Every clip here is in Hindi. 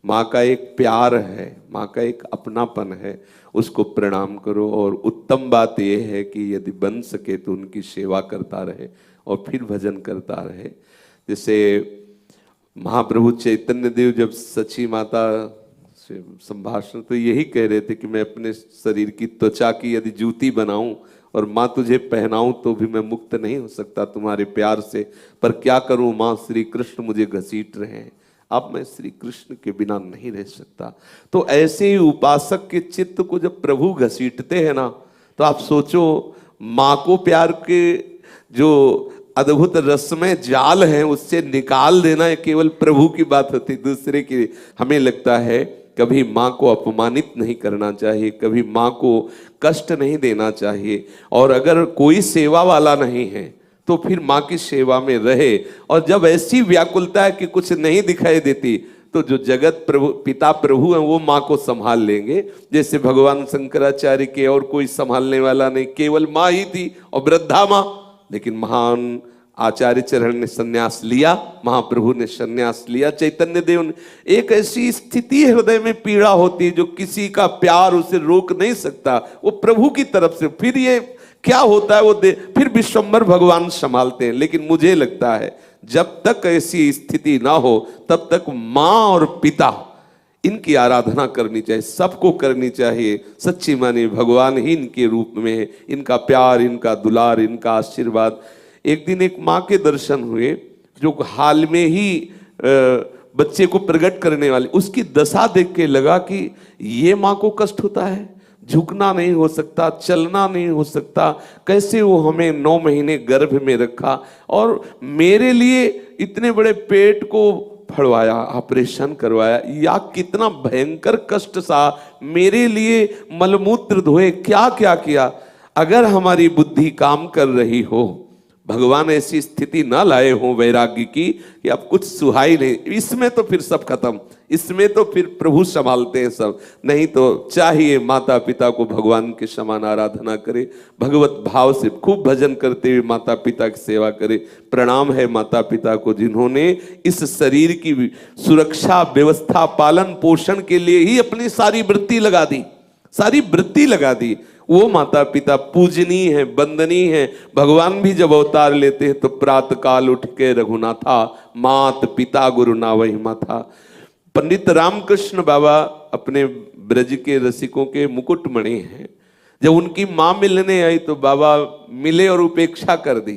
माँ का एक प्यार है, माँ का एक अपनापन है, उसको प्रणाम करो। और उत्तम बात यह है कि यदि बन सके तो उनकी सेवा करता रहे और फिर भजन करता रहे। जैसे महाप्रभु चैतन्य देव जब सची माता से संभाषण तो यही कह रहे थे कि मैं अपने शरीर की त्वचा की यदि जूती बनाऊं और माँ तुझे पहनाऊं तो भी मैं मुक्त नहीं हो सकता तुम्हारे प्यार से, पर क्या करूं माँ, श्री कृष्ण मुझे घसीट रहे हैं, अब मैं श्री कृष्ण के बिना नहीं रह सकता। तो ऐसे ही उपासक के चित्त को जब प्रभु घसीटते हैं ना, तो आप सोचो माँ को प्यार के जो अद्भुत रसमय जाल है उससे निकाल देना केवल प्रभु की बात होती, दूसरे की। हमें लगता है कभी माँ को अपमानित नहीं करना चाहिए, कभी माँ को कष्ट नहीं देना चाहिए, और अगर कोई सेवा वाला नहीं है तो फिर माँ की सेवा में रहे। और जब ऐसी व्याकुलता है कि कुछ नहीं दिखाई देती तो जो जगत प्रभु पिता प्रभु हैं वो माँ को संभाल लेंगे। जैसे भगवान शंकराचार्य के और कोई संभालने वाला नहीं, केवल माँ ही थी और वृद्धा माँ। लेकिन महान आचार्य चरण ने सन्यास लिया, महाप्रभु ने सन्यास लिया, चैतन्य देव ने। एक ऐसी स्थिति हृदय में पीड़ा होती है जो किसी का प्यार उसे रोक नहीं सकता, वो प्रभु की तरफ से। फिर ये क्या होता है वो फिर विश्वम्भर भगवान संभालते हैं। लेकिन मुझे लगता है जब तक ऐसी स्थिति ना हो तब तक माँ और पिता इनकी आराधना करनी चाहिए, सबको करनी चाहिए। सच्ची माने भगवान ही इनके रूप में है, इनका प्यार, इनका दुलार, इनका आशीर्वाद। एक दिन एक माँ के दर्शन हुए जो हाल में ही बच्चे को प्रकट करने वाली, उसकी दशा देख के लगा कि ये माँ को कष्ट होता है, झुकना नहीं हो सकता, चलना नहीं हो सकता, कैसे वो हमें 9 महीने गर्भ में रखा और मेरे लिए इतने बड़े पेट को फड़वाया, ऑपरेशन करवाया, या कितना भयंकर कष्ट सा मेरे लिए मलमूत्र धोए, क्या क्या किया। अगर हमारी बुद्धि काम कर रही हो, भगवान ऐसी स्थिति ना लाए हो वैराग्य की कि अब कुछ सुहाई नहीं, इसमें तो फिर सब खत्म, इसमें तो फिर प्रभु संभालते हैं सब। नहीं तो चाहिए माता पिता को भगवान के समान आराधना करे, भगवत भाव से खूब भजन करते हुए माता पिता की सेवा करे। प्रणाम है माता पिता को जिन्होंने इस शरीर की सुरक्षा, व्यवस्था, पालन पोषण के लिए ही अपनी सारी वृत्ति लगा दी, सारी वृत्ति लगा दी। वो माता पिता पूजनीय है, वंदनीय है। भगवान भी जब अवतार लेते हैं तो प्रातः काल उठ के रघुनाथा, मात पिता गुरु नावहि माथा। पंडित रामकृष्ण बाबा अपने ब्रज के रसिकों के मुकुटमणि हैं। जब उनकी माँ मिलने आई तो बाबा मिले और उपेक्षा कर दी,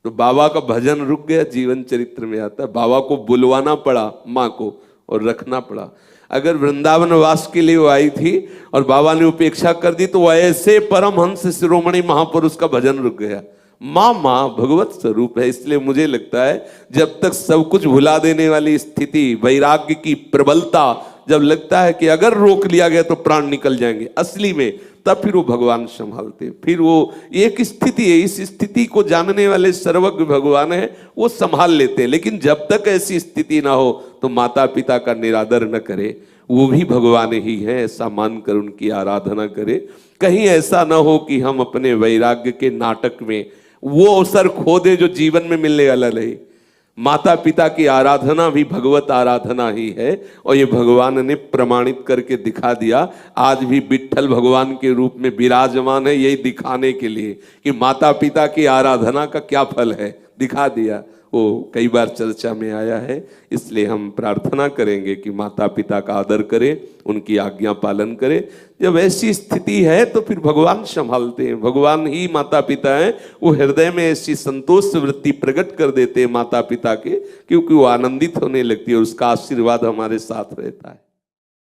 तो बाबा का भजन रुक गया। जीवन चरित्र में आता है बाबा को बुलवाना पड़ा माँ को और रखना पड़ा। अगर वृंदावन वास के लिए वो आई थी और बाबा ने उपेक्षा कर दी तो ऐसे परमहंस शिरोमणि महापुरुष का भजन रुक गया। माँ माँ भगवत स्वरूप है। इसलिए मुझे लगता है जब तक सब कुछ भुला देने वाली स्थिति, वैराग्य की प्रबलता, जब लगता है कि अगर रोक लिया गया तो प्राण निकल जाएंगे असली में, तब फिर वो भगवान संभालते। फिर वो एक स्थिति है, इस स्थिति को जानने वाले सर्वज्ञ भगवान है, वो संभाल लेते हैं। लेकिन जब तक ऐसी स्थिति ना हो तो माता पिता का निरादर न करे, वो भी भगवान ही है ऐसा मानकर उनकी आराधना करे। कहीं ऐसा ना हो कि हम अपने वैराग्य के नाटक में वो अवसर खो दे जो जीवन में मिलने वाला नहीं। माता पिता की आराधना भी भगवत आराधना ही है और ये भगवान ने प्रमाणित करके दिखा दिया। आज भी विट्ठल भगवान के रूप में विराजमान है, यही दिखाने के लिए कि माता पिता की आराधना का क्या फल है, दिखा दिया। वो कई बार चर्चा में आया है। इसलिए हम प्रार्थना करेंगे कि माता पिता का आदर करें, उनकी आज्ञा पालन करें। जब ऐसी स्थिति है तो फिर भगवान संभालते हैं, भगवान ही माता पिता हैं। वो हृदय में ऐसी संतोष वृत्ति प्रकट कर देते हैं माता पिता के, क्योंकि वो आनंदित होने लगती है और उसका आशीर्वाद हमारे साथ रहता है।